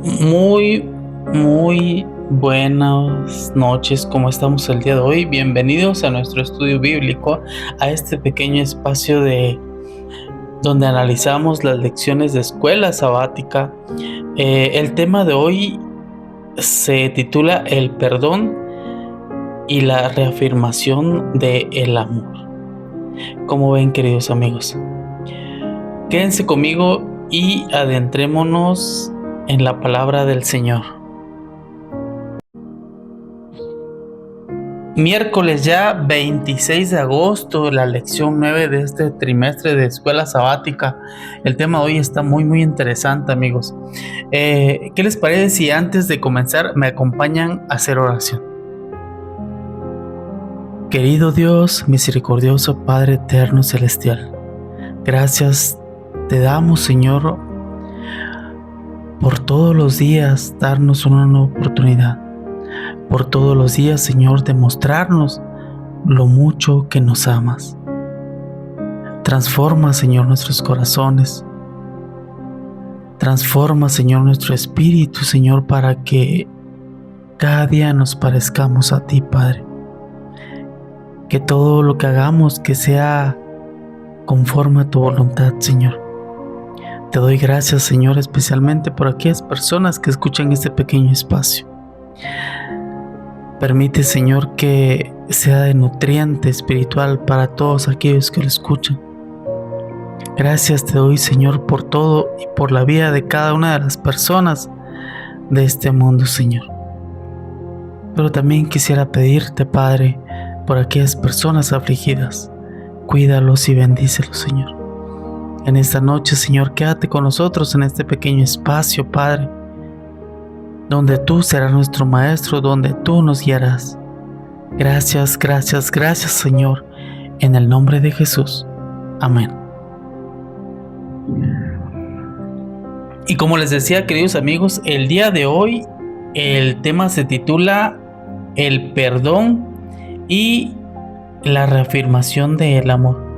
Muy, muy buenas noches, ¿cómo estamos el día de hoy? Bienvenidos a nuestro estudio bíblico, a este pequeño espacio donde analizamos las lecciones de escuela sabática. El tema de hoy se titula El perdón y la reafirmación del amor. ¿Cómo ven, queridos amigos? Quédense conmigo y adentrémonos en la palabra del Señor. Miércoles ya 26 de agosto, la lección 9 de este trimestre de escuela sabática. El tema de hoy está muy interesante, amigos. ¿Qué les parece si antes de comenzar me acompañan a hacer oración? Querido Dios, misericordioso Padre eterno celestial, gracias te damos, Señor, por todos los días darnos una nueva oportunidad, por todos los días, Señor, demostrarnos lo mucho que nos amas. Transforma, Señor, nuestros corazones. Transforma, Señor, nuestro espíritu, Señor, para que cada día nos parezcamos a ti, Padre. Que todo lo que hagamos que sea conforme a tu voluntad, Señor. Te doy gracias, Señor, especialmente por aquellas personas que escuchan este pequeño espacio. Permite, Señor, que sea de nutriente espiritual para todos aquellos que lo escuchan. Gracias te doy, Señor, por todo y por la vida de cada una de las personas de este mundo, Señor. Pero también quisiera pedirte, Padre, por aquellas personas afligidas. Cuídalos y bendícelos, Señor. En esta noche, Señor, quédate con nosotros en este pequeño espacio, Padre, donde tú serás nuestro Maestro, donde tú nos guiarás. Gracias, Señor, en el nombre de Jesús. Amén. Y como les decía, queridos amigos, el día de hoy el tema se titula El perdón y la reafirmación del amor.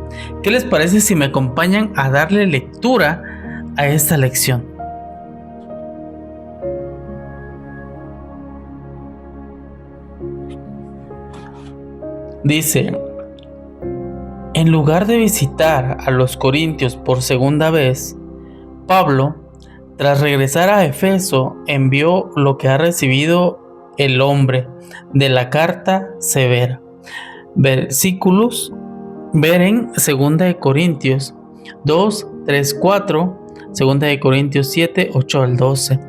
¿Qué les parece si me acompañan a darle lectura a esta lección? Dice: en lugar de visitar a los corintios por segunda vez, Pablo, tras regresar a Efeso, envió lo que ha recibido el hombre de la carta severa. Versículos ver en 2 Corintios 2, 3, 4, 2 Corintios 7, 8 al 12.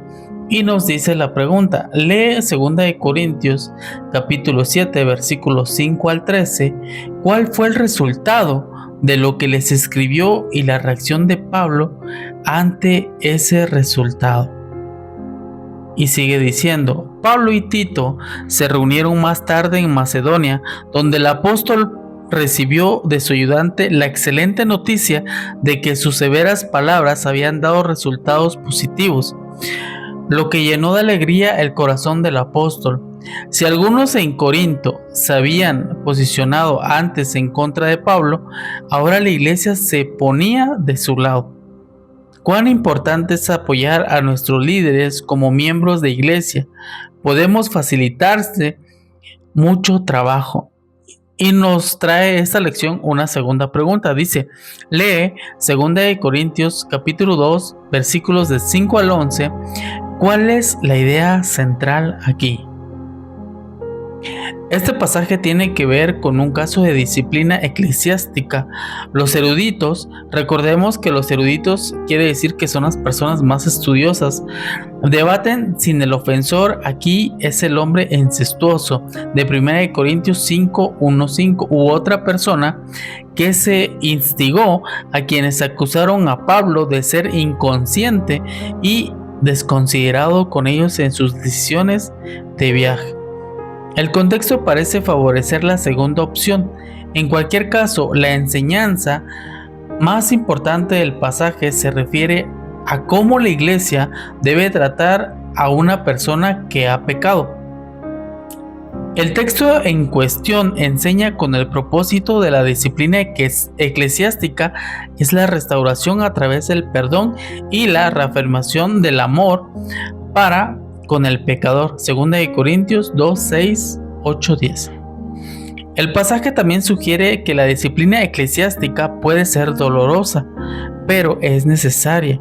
Y nos dice la pregunta, lee 2 Corintios capítulo 7, versículos 5 al 13, ¿cuál fue el resultado de lo que les escribió y la reacción de Pablo ante ese resultado? Y sigue diciendo, Pablo y Tito se reunieron más tarde en Macedonia, donde el apóstol recibió de su ayudante la excelente noticia de que sus severas palabras habían dado resultados positivos, lo que llenó de alegría el corazón del apóstol. Si algunos en Corinto se habían posicionado antes en contra de Pablo, ahora la iglesia se ponía de su lado. Cuán importante es apoyar a nuestros líderes como miembros de iglesia. Podemos facilitarse mucho trabajo. Y nos trae esta lección una segunda pregunta. Dice, lee 2 Corintios capítulo 2, versículos de 5 al 11. ¿Cuál es la idea central aquí? Este pasaje tiene que ver con un caso de disciplina eclesiástica. Los eruditos, recordemos que los eruditos quiere decir que son las personas más estudiosas, debaten si el ofensor aquí es el hombre incestuoso de 1 Corintios 5, 1, 5 u otra persona que se instigó a quienes acusaron a Pablo de ser inconsciente y desconsiderado con ellos en sus decisiones de viaje. El contexto parece favorecer la segunda opción. En cualquier caso, la enseñanza más importante del pasaje se refiere a cómo la iglesia debe tratar a una persona que ha pecado. El texto en cuestión enseña con el propósito de la disciplina eclesiástica es la restauración a través del perdón y la reafirmación del amor para con el pecador. 2 2, 6, 8, 10. El pasaje también sugiere que la disciplina eclesiástica puede ser dolorosa, pero es necesaria.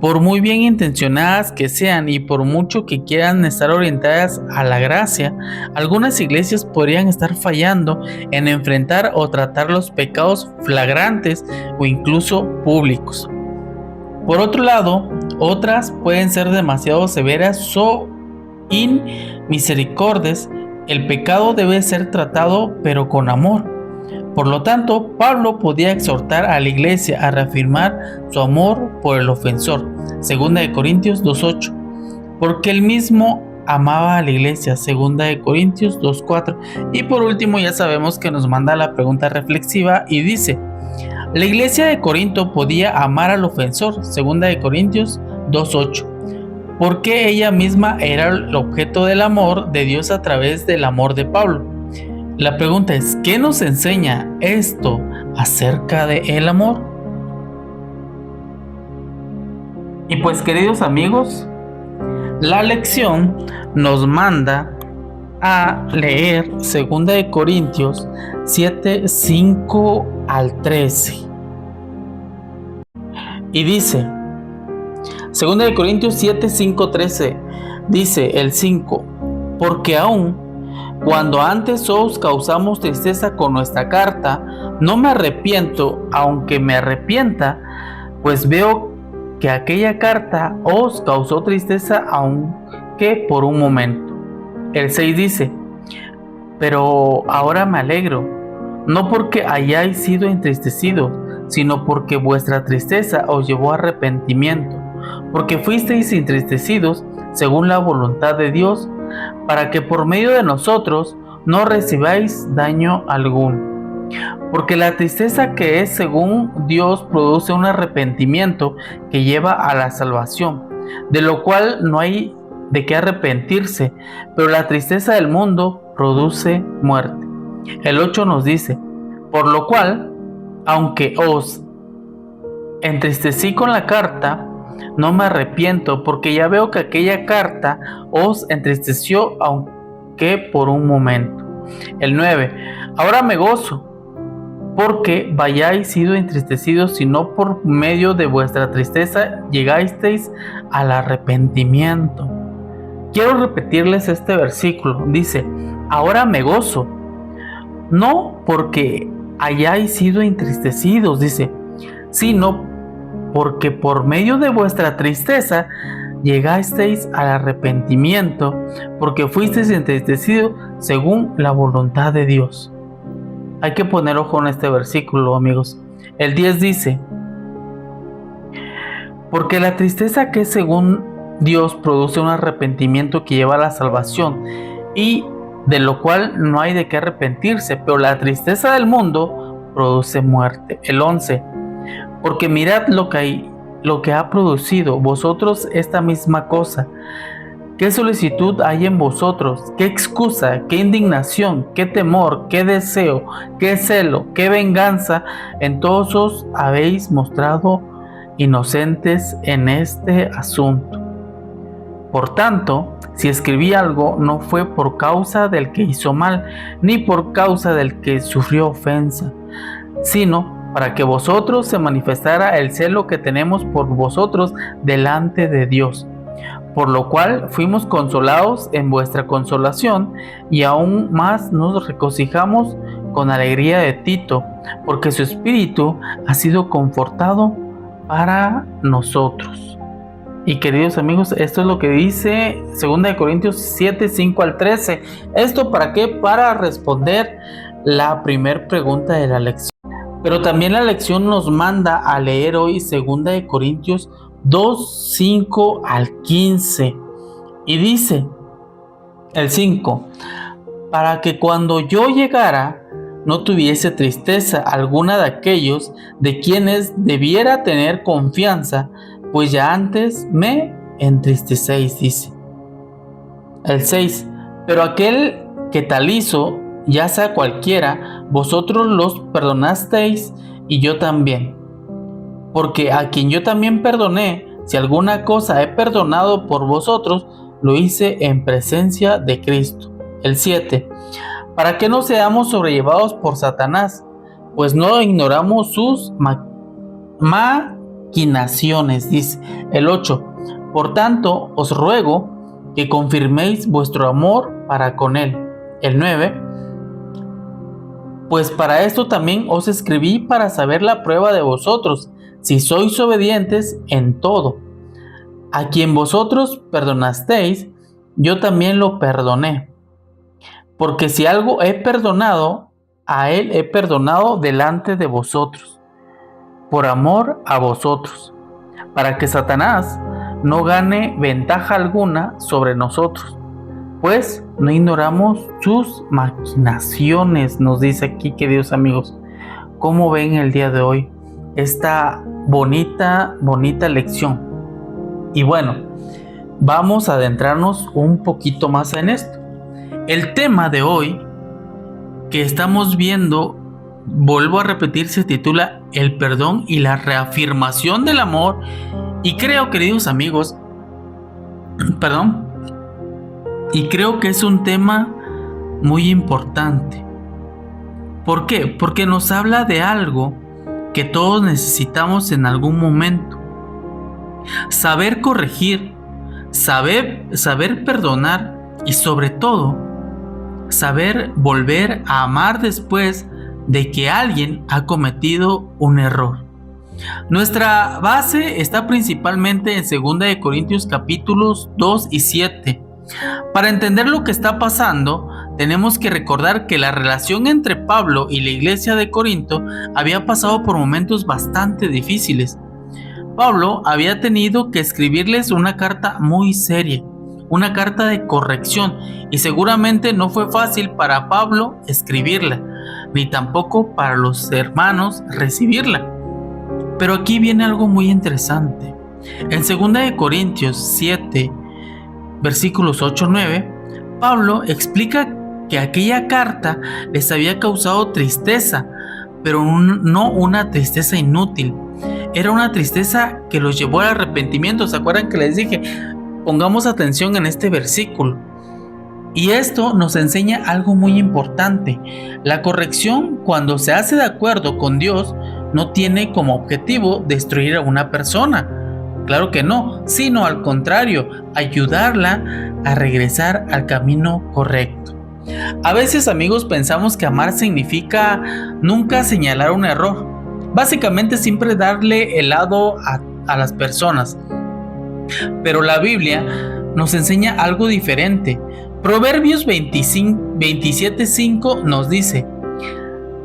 Por muy bien intencionadas que sean y por mucho que quieran estar orientadas a la gracia, algunas iglesias podrían estar fallando en enfrentar o tratar los pecados flagrantes o incluso públicos. Por otro lado, otras pueden ser demasiado severas o inmisericordias. El pecado debe ser tratado pero con amor. Por lo tanto, Pablo podía exhortar a la iglesia a reafirmar su amor por el ofensor, 2 Corintios 2:8, porque él mismo amaba a la iglesia, 2 Corintios 2:4. Y por último, ya sabemos que nos manda la pregunta reflexiva y dice: la iglesia de Corinto podía amar al ofensor, 2 Corintios 2:8, porque ella misma era el objeto del amor de Dios a través del amor de Pablo. La pregunta es, ¿qué nos enseña esto acerca del amor? Y pues, queridos amigos, la lección nos manda a leer 2 Corintios 7, 5 al 13. Y dice, 2 Corintios 7, 5, 13, dice el 5, porque aún cuando antes os causamos tristeza con nuestra carta, no me arrepiento, aunque me arrepienta, pues veo que aquella carta os causó tristeza, aunque por un momento. El 6 dice, pero ahora me alegro, no porque hayáis sido entristecidos, sino porque vuestra tristeza os llevó a arrepentimiento, porque fuisteis entristecidos según la voluntad de Dios, para que por medio de nosotros no recibáis daño alguno. Porque la tristeza que es según Dios produce un arrepentimiento que lleva a la salvación, de lo cual no hay de qué arrepentirse, pero la tristeza del mundo produce muerte. El 8 nos dice, por lo cual, aunque os entristecí con la carta, no me arrepiento, porque ya veo que aquella carta os entristeció, aunque por un momento. El 9. Ahora me gozo, porque vayáis sido entristecidos, sino por medio de vuestra tristeza llegasteis al arrepentimiento. Quiero repetirles este versículo. Dice, ahora me gozo, no porque hayáis sido entristecidos, dice, sino porque por medio de vuestra tristeza llegasteis al arrepentimiento, porque fuisteis entristecidos según la voluntad de Dios. Hay que poner ojo en este versículo, amigos. El 10 dice, porque la tristeza que según Dios produce un arrepentimiento que lleva a la salvación, y de lo cual no hay de qué arrepentirse, pero la tristeza del mundo produce muerte. El 11, porque mirad lo que ha producido vosotros esta misma cosa. ¿Qué solicitud hay en vosotros? ¿Qué excusa? ¿Qué indignación? ¿Qué temor? ¿Qué deseo? ¿Qué celo? ¿Qué venganza? En todos os habéis mostrado inocentes en este asunto. Por tanto, si escribí algo, no fue por causa del que hizo mal, ni por causa del que sufrió ofensa, sino para que vosotros se manifestara el celo que tenemos por vosotros delante de Dios, por lo cual fuimos consolados en vuestra consolación, y aún más nos regocijamos con alegría de Tito, porque su espíritu ha sido confortado para nosotros. Y queridos amigos, esto es lo que dice 2 Corintios 7, 5 al 13. ¿Esto para qué? Para responder la primera pregunta de la lección. Pero también la lección nos manda a leer hoy 2 Corintios 2, 5 al 15. Y dice el 5, para que cuando yo llegara no tuviese tristeza alguna de aquellos de quienes debiera tener confianza, pues ya antes me entristecéis, dice. El 6, pero aquel que tal hizo, ya sea cualquiera, vosotros los perdonasteis y yo también. Porque a quien yo también perdoné, Si alguna cosa he perdonado por vosotros, lo hice en presencia de Cristo. El 7. Para que no seamos sobrellevados por Satanás, pues no ignoramos sus maquinaciones, dice. El 8. Por tanto, os ruego que confirméis vuestro amor para con él. El 9. Pues para esto también os escribí, para saber la prueba de vosotros, si sois obedientes en todo. A quien vosotros perdonasteis, yo también lo perdoné. Porque si algo he perdonado, a él he perdonado delante de vosotros, por amor a vosotros, para que Satanás no gane ventaja alguna sobre nosotros, pues no ignoramos sus maquinaciones, nos dice aquí, queridos amigos. ¿Cómo ven el día de hoy esta bonita lección? Y bueno, vamos a adentrarnos un poquito más en esto. El tema de hoy que estamos viendo, vuelvo a repetir, se titula El perdón y la reafirmación del amor. Y creo, queridos amigos, y creo que es un tema muy importante. ¿Por qué? Porque nos habla de algo que todos necesitamos en algún momento. Saber corregir, saber perdonar y sobre todo, saber volver a amar después de que alguien ha cometido un error. Nuestra base está principalmente en 2 Corintios capítulos 2 y 7. Para entender lo que está pasando, tenemos que recordar que la relación entre Pablo y la iglesia de Corinto había pasado por momentos bastante difíciles. Pablo había tenido que escribirles una carta muy seria, una carta de corrección, y seguramente no fue fácil para Pablo escribirla, ni tampoco para los hermanos recibirla. Pero aquí viene algo muy interesante. En 2 Corintios 7, versículos 8-9, Pablo explica que aquella carta les había causado tristeza, pero no una tristeza inútil. Era una tristeza que los llevó al arrepentimiento. ¿Se acuerdan que les dije? Pongamos atención en este versículo. Y esto nos enseña algo muy importante. La corrección, cuando se hace de acuerdo con Dios, no tiene como objetivo destruir a una persona. Claro que no, sino al contrario, ayudarla a regresar al camino correcto. A veces, amigos, pensamos que amar significa nunca señalar un error. Básicamente siempre darle el lado a las personas. Pero la Biblia nos enseña algo diferente. Proverbios 27:5 nos dice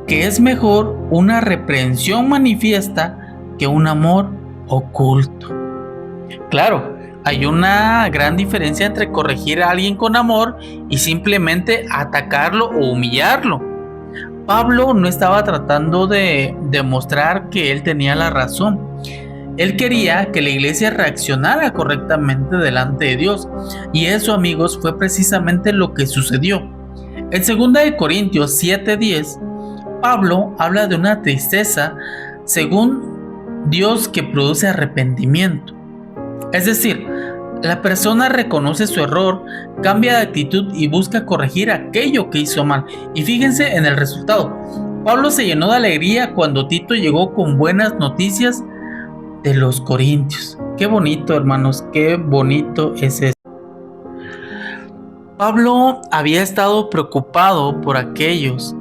que es mejor una reprensión manifiesta que un amor oculto. Claro, hay una gran diferencia entre corregir a alguien con amor y simplemente atacarlo o humillarlo. Pablo no estaba tratando de demostrar que él tenía la razón. Él quería que la iglesia reaccionara correctamente delante de Dios. Y eso, amigos, fue precisamente lo que sucedió. En 2 Corintios 7:10, Pablo habla de una tristeza según Dios que produce arrepentimiento. Es decir, la persona reconoce su error, cambia de actitud y busca corregir aquello que hizo mal. Y fíjense en el resultado. Pablo se llenó de alegría cuando Tito llegó con buenas noticias de los corintios. Qué bonito, hermanos, qué bonito es eso. Pablo había estado preocupado por ellos.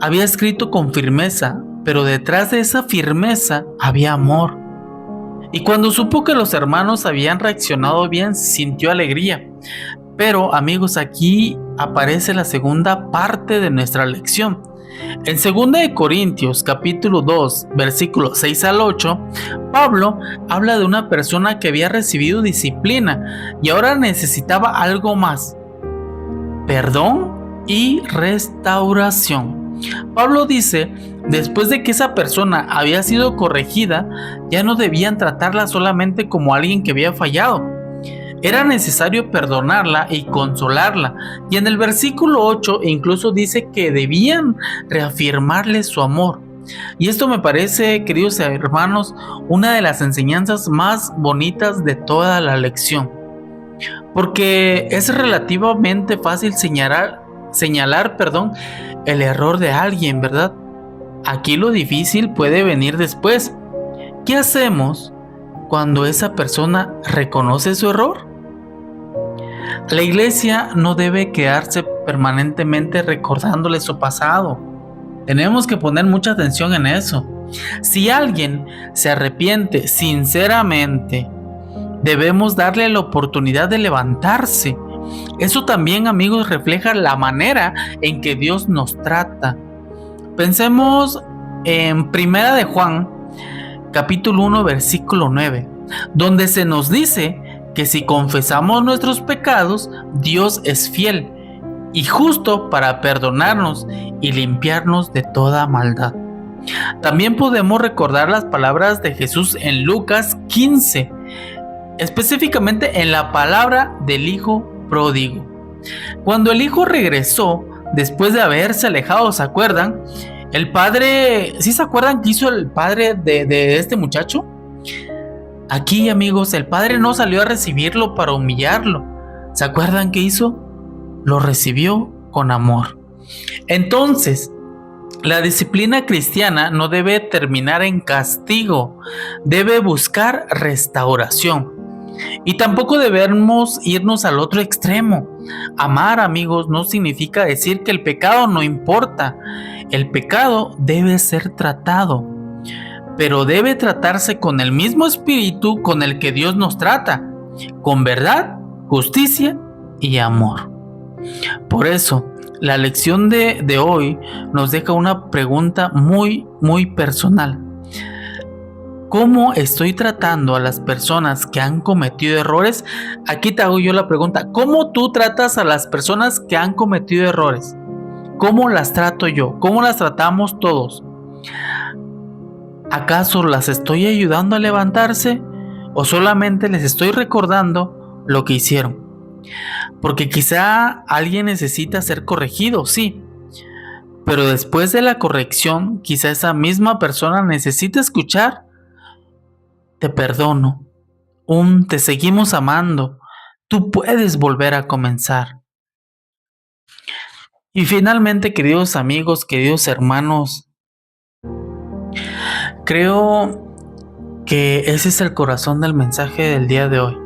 Había escrito con firmeza, pero detrás de esa firmeza había amor. Y cuando supo que los hermanos habían reaccionado bien, sintió alegría. Pero, amigos, aquí aparece la segunda parte de nuestra lección. En 2 Corintios capítulo 2, versículos 6-8, Pablo habla de una persona que había recibido disciplina y ahora necesitaba algo más: perdón y restauración. Pablo dice, después de que esa persona había sido corregida, ya no debían tratarla solamente como alguien que había fallado. Era necesario perdonarla y consolarla. Y en el versículo 8 incluso dice que debían reafirmarle su amor. Y esto me parece, queridos hermanos, una de las enseñanzas más bonitas de toda la lección. Porque es relativamente fácil señalar, el error de alguien, ¿verdad? Aquí lo difícil puede venir después. ¿Qué hacemos cuando esa persona reconoce su error? La iglesia no debe quedarse permanentemente recordándole su pasado. Tenemos que poner mucha atención en eso. Si alguien se arrepiente sinceramente, debemos darle la oportunidad de levantarse. Eso también, amigos, refleja la manera en que Dios nos trata. Pensemos en Primera de Juan, capítulo 1, versículo 9, donde se nos dice que si confesamos nuestros pecados, Dios es fiel y justo para perdonarnos y limpiarnos de toda maldad. También podemos recordar las palabras de Jesús en Lucas 15, específicamente en la palabra del hijo pródigo. Cuando el hijo regresó después de haberse alejado, ¿se acuerdan? El padre, ¿sí se acuerdan qué hizo el padre de este muchacho? Aquí, amigos, el padre no salió a recibirlo para humillarlo. ¿Se acuerdan qué hizo? Lo recibió con amor. Entonces, la disciplina cristiana no debe terminar en castigo, debe buscar restauración. Y tampoco debemos irnos al otro extremo. Amar, amigos, no significa decir que el pecado no importa. El pecado debe ser tratado, pero debe tratarse con el mismo espíritu con el que Dios nos trata, con verdad, justicia y amor. Por eso, la lección de hoy nos deja una pregunta muy, muy personal. ¿Cómo estoy tratando a las personas que han cometido errores? Aquí te hago yo la pregunta. ¿Cómo tú tratas a las personas que han cometido errores? ¿Cómo las trato yo? ¿Cómo las tratamos todos? ¿Acaso las estoy ayudando a levantarse o solamente les estoy recordando lo que hicieron? Porque quizá alguien necesita ser corregido, sí, pero después de la corrección, quizá esa misma persona necesita escuchar: te perdono, te seguimos amando, tú puedes volver a comenzar. Y finalmente, queridos amigos, queridos hermanos, creo que ese es el corazón del mensaje del día de hoy.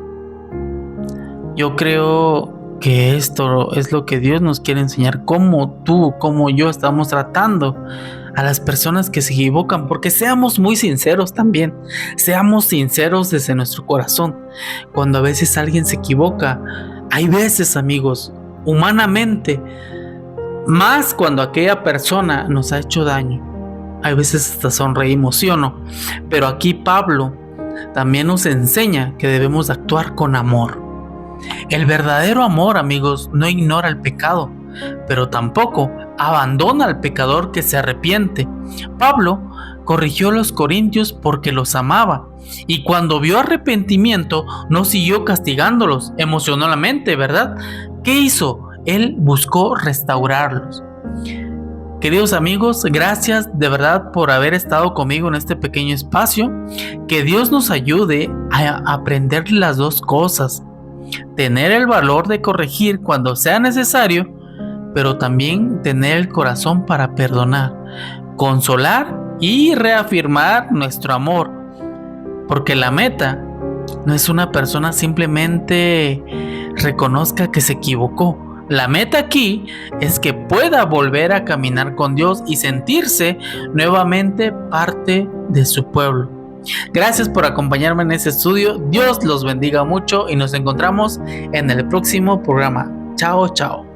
Yo creo que esto es lo que Dios nos quiere enseñar, cómo tú, cómo yo estamos tratando a las personas que se equivocan, porque seamos muy sinceros también, seamos sinceros desde nuestro corazón. Cuando a veces alguien se equivoca, hay veces, amigos, humanamente, más cuando aquella persona nos ha hecho daño, hay veces hasta sonreímos, ¿sí o no? Pero aquí Pablo también nos enseña que debemos actuar con amor. El verdadero amor, amigos, no ignora el pecado, pero tampoco abandona al pecador que se arrepiente. Pablo corrigió a los corintios porque los amaba, y cuando vio arrepentimiento no siguió castigándolos emocionalmente, ¿verdad? ¿Qué hizo? Él buscó restaurarlos. Queridos amigos, gracias de verdad por haber estado conmigo en este pequeño espacio. Que Dios nos ayude a aprender las dos cosas: tener el valor de corregir cuando sea necesario, pero también tener el corazón para perdonar, consolar y reafirmar nuestro amor. Porque la meta no es una persona simplemente reconozca que se equivocó. La meta aquí es que pueda volver a caminar con Dios y sentirse nuevamente parte de su pueblo. Gracias por acompañarme en este estudio. Dios los bendiga mucho y nos encontramos en el próximo programa. Chao, chao.